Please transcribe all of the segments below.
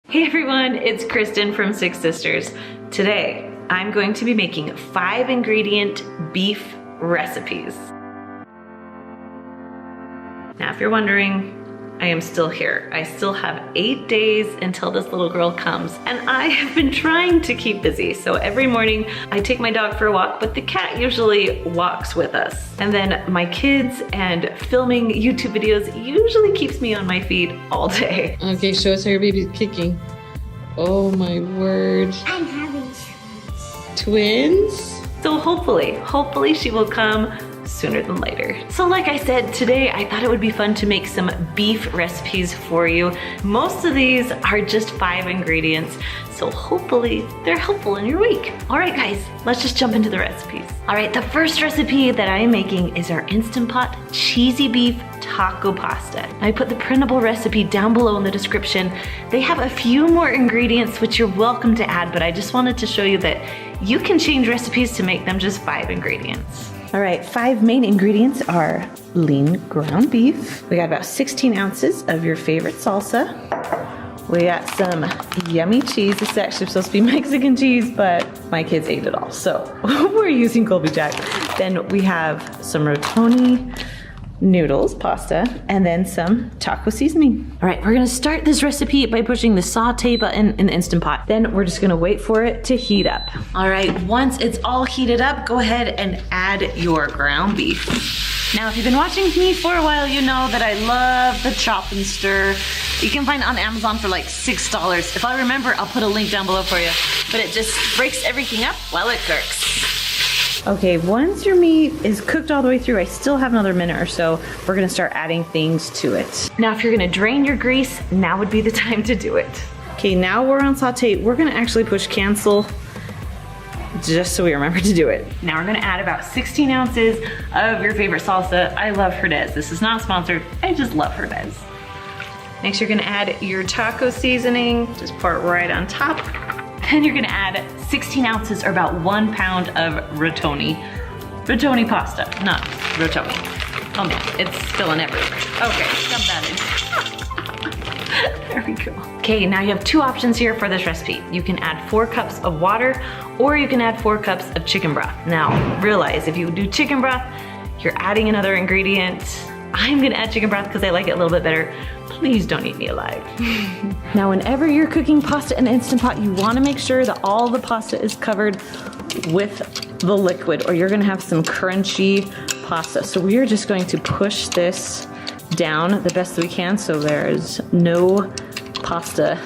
Hey everyone, it's Kristen from Six Sisters. Today, I'm going to be making 5-ingredient beef recipes. Now, if you're wondering, I am still here. I still have 8 days until this little girl comes, and I have been trying to keep busy. So every morning, I take my dog for a walk, but the cat usually walks with us. And then my kids and filming YouTube videos usually keeps me on my feet all day. Okay, show us how your baby's kicking. Oh my word. I'm having Twins? So hopefully she will come sooner than later. So like I said, today I thought it would be fun to make some beef recipes for you. Most of these are just 5 ingredients, so hopefully they're helpful in your week. All right guys, let's just jump into the recipes. All right, the first recipe that I am making is our Instant Pot cheesy beef taco pasta. I put the printable recipe down below in the description. They have a few more ingredients which you're welcome to add, but I just wanted to show you that you can change recipes to make them just 5 ingredients. All right, 5 main ingredients are lean ground beef. We got about 16 ounces of your favorite salsa. We got some yummy cheese. This is actually supposed to be Mexican cheese, but my kids ate it all, so we're using Colby Jack. Then we have some rotoni noodles, pasta, and then some taco seasoning. All right, we're gonna start this recipe by pushing the saute button in the Instant Pot. Then we're just gonna wait for it to heat up. All right, once it's all heated up, go ahead and add your ground beef. Now, if you've been watching me for a while, you know that I love the chop and stir. You can find it on Amazon for like $6. If I remember, I'll put a link down below for you. But it just breaks everything up while it cooks. Okay, once your meat is cooked all the way through, I still have another minute or so, we're gonna start adding things to it. Now, if you're gonna drain your grease, now would be the time to do it. Okay, now we're on saute. We're gonna actually push cancel just so we remember to do it. Now we're gonna add about 16 ounces of your favorite salsa. I love Herdez. This is not sponsored, I just love Herdez. Next, you're gonna add your taco seasoning, just pour it right on top. Then you're gonna add 16 ounces or about 1 pound of rotoni. Rotoni pasta, not rotoni. Oh man, it's spilling everywhere. Okay, dump that in. There we go. Okay, now you have 2 options here for this recipe. You can add 4 cups of water, or you can add 4 cups of chicken broth. Now, realize if you do chicken broth, you're adding another ingredient. I'm gonna add chicken broth because I like it a little bit better. Please don't eat me alive. Now, whenever you're cooking pasta in an Instant Pot, you wanna make sure that all the pasta is covered with the liquid, or you're gonna have some crunchy pasta. So we are just going to push this down the best that we can so there's no pasta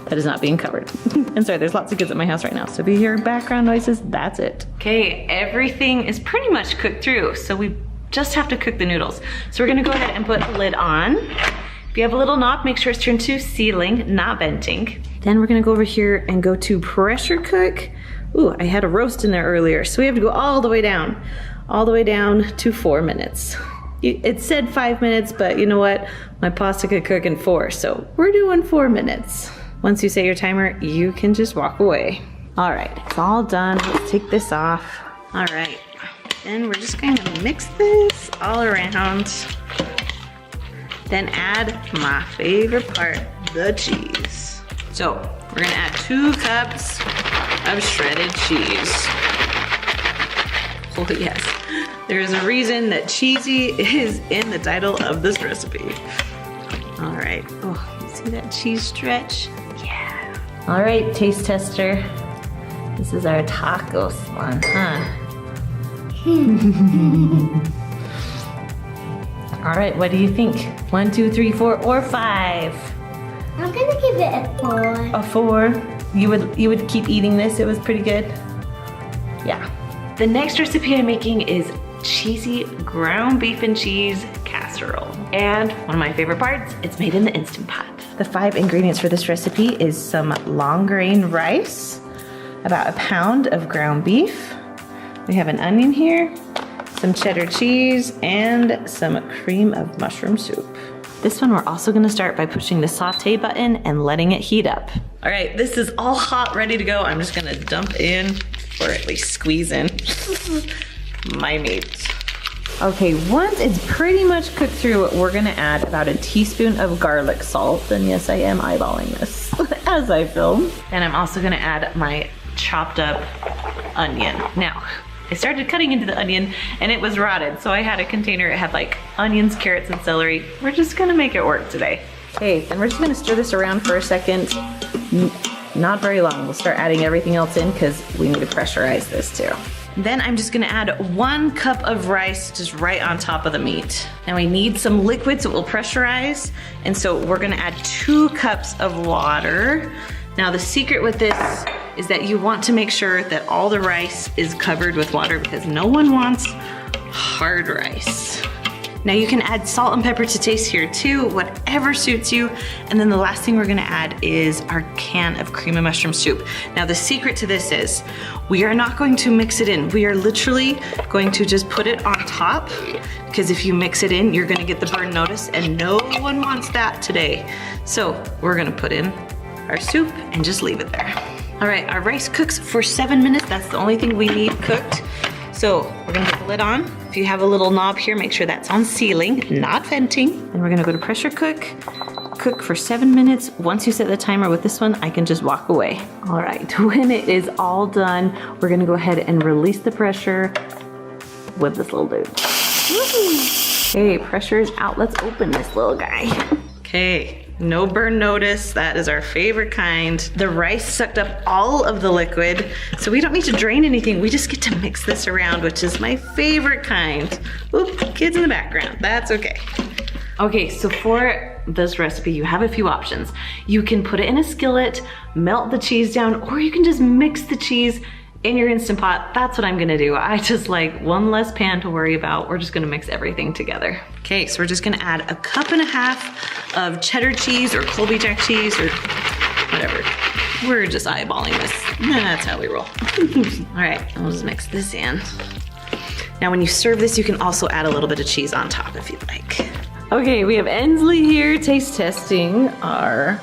that is not being covered. And sorry, there's lots of kids at my house right now, so if you hear background noises, that's it. Okay, everything is pretty much cooked through, so we just have to cook the noodles. So we're gonna go ahead and put the lid on. If you have a little knob, make sure it's turned to sealing, not venting. Then we're gonna go over here and go to pressure cook. Ooh, I had a roast in there earlier, so we have to go all the way down to 4 minutes. It said 5 minutes, but you know what? My pasta could cook in 4, so we're doing 4 minutes. Once you set your timer, you can just walk away. All right, it's all done. Let's take this off. All right, then we're just gonna mix this all around. Then add my favorite part, the cheese. So we're gonna add 2 cups of shredded cheese. Oh yes, there's a reason that cheesy is in the title of this recipe. All right, oh, you see that cheese stretch? Yeah. All right, taste tester. This is our tacos one, huh? All right, what do you think? 1, 2, 3, 4, or 5? I'm gonna give it a 4. A 4? You would keep eating this? It was pretty good? Yeah. The next recipe I'm making is cheesy ground beef and cheese casserole. And one of my favorite parts, it's made in the Instant Pot. The 5 ingredients for this recipe is some long grain rice, about 1 pound of ground beef. We have an onion here, some cheddar cheese, and some cream of mushroom soup. This one we're also gonna start by pushing the saute button and letting it heat up. All right, this is all hot, ready to go. I'm just gonna dump in, or at least squeeze in, my meat. Okay, once it's pretty much cooked through, we're gonna add about a teaspoon of garlic salt. And yes, I am eyeballing this. as I film. And I'm also gonna add my chopped up onion. Now, I started cutting into the onion and it was rotted. So I had a container, it had like onions, carrots, and celery. We're just gonna make it work today. Okay, then we're just gonna stir this around for a second. Not very long. We'll start adding everything else in because we need to pressurize this too. Then I'm just gonna add 1 cup of rice just right on top of the meat. Now we need some liquid so it will pressurize. And so we're gonna add 2 cups of water. Now the secret with this is that you want to make sure that all the rice is covered with water because no one wants hard rice. Now you can add salt and pepper to taste here too, whatever suits you. And then the last thing we're gonna add is our can of cream of mushroom soup. Now the secret to this is we are not going to mix it in. We are literally going to just put it on top because if you mix it in, you're gonna get the burn notice and no one wants that today. So we're gonna put in our soup and just leave it there. All right, our rice cooks for 7 minutes. That's the only thing we need cooked. So we're gonna put the lid on. If you have a little knob here, make sure that's on sealing, not venting. And we're gonna go to pressure cook. Cook for 7 minutes. Once you set the timer with this one, I can just walk away. All right, when it is all done, we're gonna go ahead and release the pressure with this little dude. Okay, pressure is out. Let's open this little guy. Okay. No burn notice, that is our favorite kind. The rice sucked up all of the liquid, so we don't need to drain anything. We just get to mix this around, which is my favorite kind. Oop, kids in the background, that's okay. Okay, so for this recipe, you have a few options. You can put it in a skillet, melt the cheese down, or you can just mix the cheese in your Instant Pot. That's what I'm gonna do. I just like one less pan to worry about. We're just gonna mix everything together. Okay, so we're just gonna add 1.5 cups of cheddar cheese or Colby Jack cheese or whatever. We're just eyeballing this. That's how we roll. All right, we'll just mix this in. Now when you serve this, you can also add a little bit of cheese on top if you'd like. Okay, we have Ensley here taste testing our,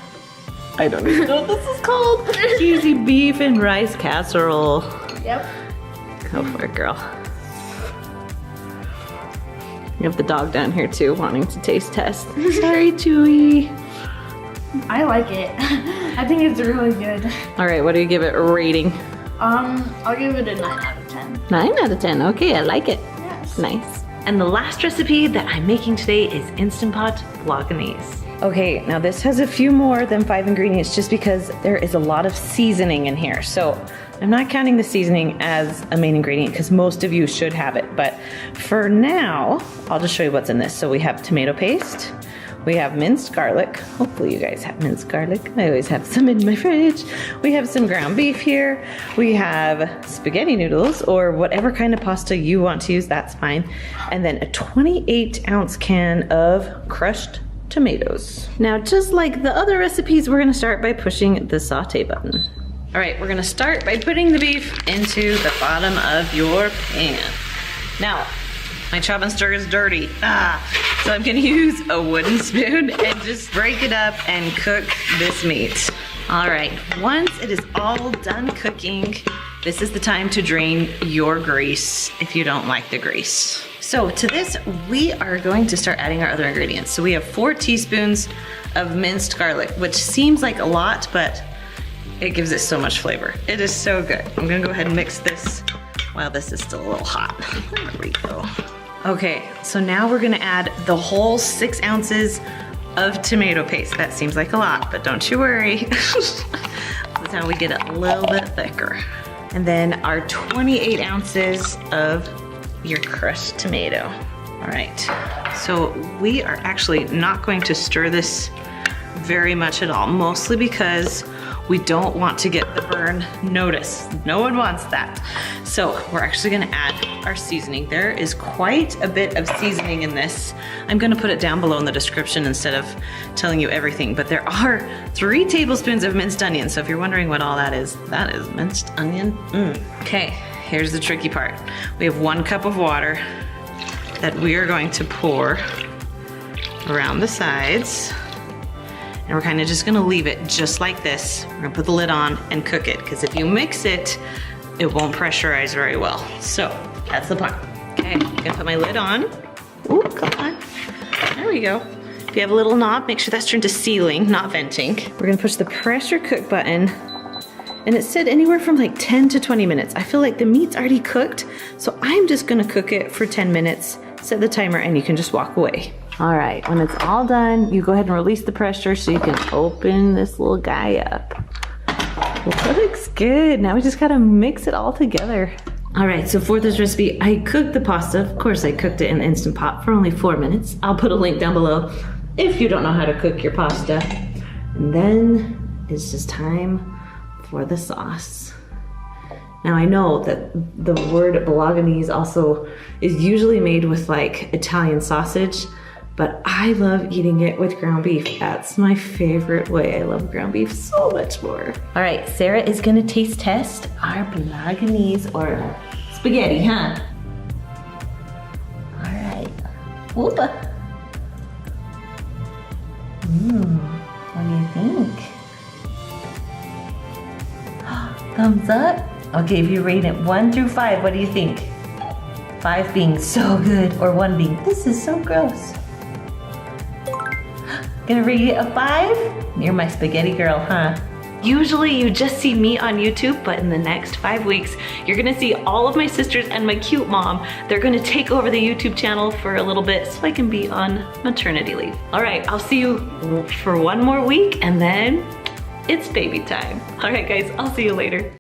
I don't even know what this is called. Cheesy beef and rice casserole. Yep. Go for it, girl. You have the dog down here too, wanting to taste test. Sorry, Chewy. I like it. I think it's really good. All right, what do you give it a rating? I'll give it a 9 out of 10. 9 out of 10, okay, I like it. Yes. Nice. And the last recipe that I'm making today is Instant Pot Bolognese. Okay, now this has a few more than 5 ingredients just because there is a lot of seasoning in here. So I'm not counting the seasoning as a main ingredient because most of you should have it. But for now, I'll just show you what's in this. So we have tomato paste, we have minced garlic. Hopefully you guys have minced garlic. I always have some in my fridge. We have some ground beef here. We have spaghetti noodles or whatever kind of pasta you want to use, that's fine. And then a 28-ounce can of crushed tomatoes. Now, just like the other recipes, we're gonna start by pushing the saute button. All right, we're gonna start by putting the beef into the bottom of your pan. Now, my chop and stir is dirty. So I'm gonna use a wooden spoon and just break it up and cook this meat. All right, once it is all done cooking, this is the time to drain your grease if you don't like the grease. So to this, we are going to start adding our other ingredients. So we have 4 teaspoons of minced garlic, which seems like a lot, but it gives it so much flavor. It is so good. I'm gonna go ahead and mix this while this is still a little hot. There we go. Okay, so now we're gonna add the whole 6 ounces of tomato paste. That seems like a lot, but don't you worry. This is how we get it a little bit thicker. And then our 28 ounces of your crushed tomato. All right, so we are actually not going to stir this very much at all, mostly because we don't want to get the burn notice. No one wants that. So we're actually gonna add our seasoning. There is quite a bit of seasoning in this. I'm gonna put it down below in the description instead of telling you everything, but there are 3 tablespoons of minced onion. So if you're wondering what all that is minced onion. Okay, here's the tricky part. We have 1 cup of water that we are going to pour around the sides. And we're kind of just gonna leave it just like this. We're gonna put the lid on and cook it, because if you mix it, it won't pressurize very well. So that's the plan. Okay, I'm gonna put my lid on. Ooh, come on. There we go. If you have a little knob, make sure that's turned to sealing, not venting. We're gonna push the pressure cook button, and it said anywhere from like 10 to 20 minutes. I feel like the meat's already cooked, so I'm just gonna cook it for 10 minutes, set the timer, and you can just walk away. All right, when it's all done, you go ahead and release the pressure so you can open this little guy up. Well, that looks good. Now we just gotta mix it all together. All right, so for this recipe, I cooked the pasta. Of course, I cooked it in the Instant Pot for only 4 minutes. I'll put a link down below if you don't know how to cook your pasta. And then it's just time for the sauce. Now I know that the word bolognese also is usually made with like Italian sausage, but I love eating it with ground beef. That's my favorite way. I love ground beef so much more. All right, Sarah is gonna taste test our bolognese or spaghetti, huh? All right, whoopa. What do you think? Thumbs up? Okay, if you rate it 1 through 5, what do you think? 5 being so good, or 1 being, this is so gross. Gonna rate it a 5? You're my spaghetti girl, huh? Usually you just see me on YouTube, but in the next 5 weeks, you're gonna see all of my sisters and my cute mom. They're gonna take over the YouTube channel for a little bit so I can be on maternity leave. All right, I'll see you for 1 more week and then it's baby time. All right guys, I'll see you later.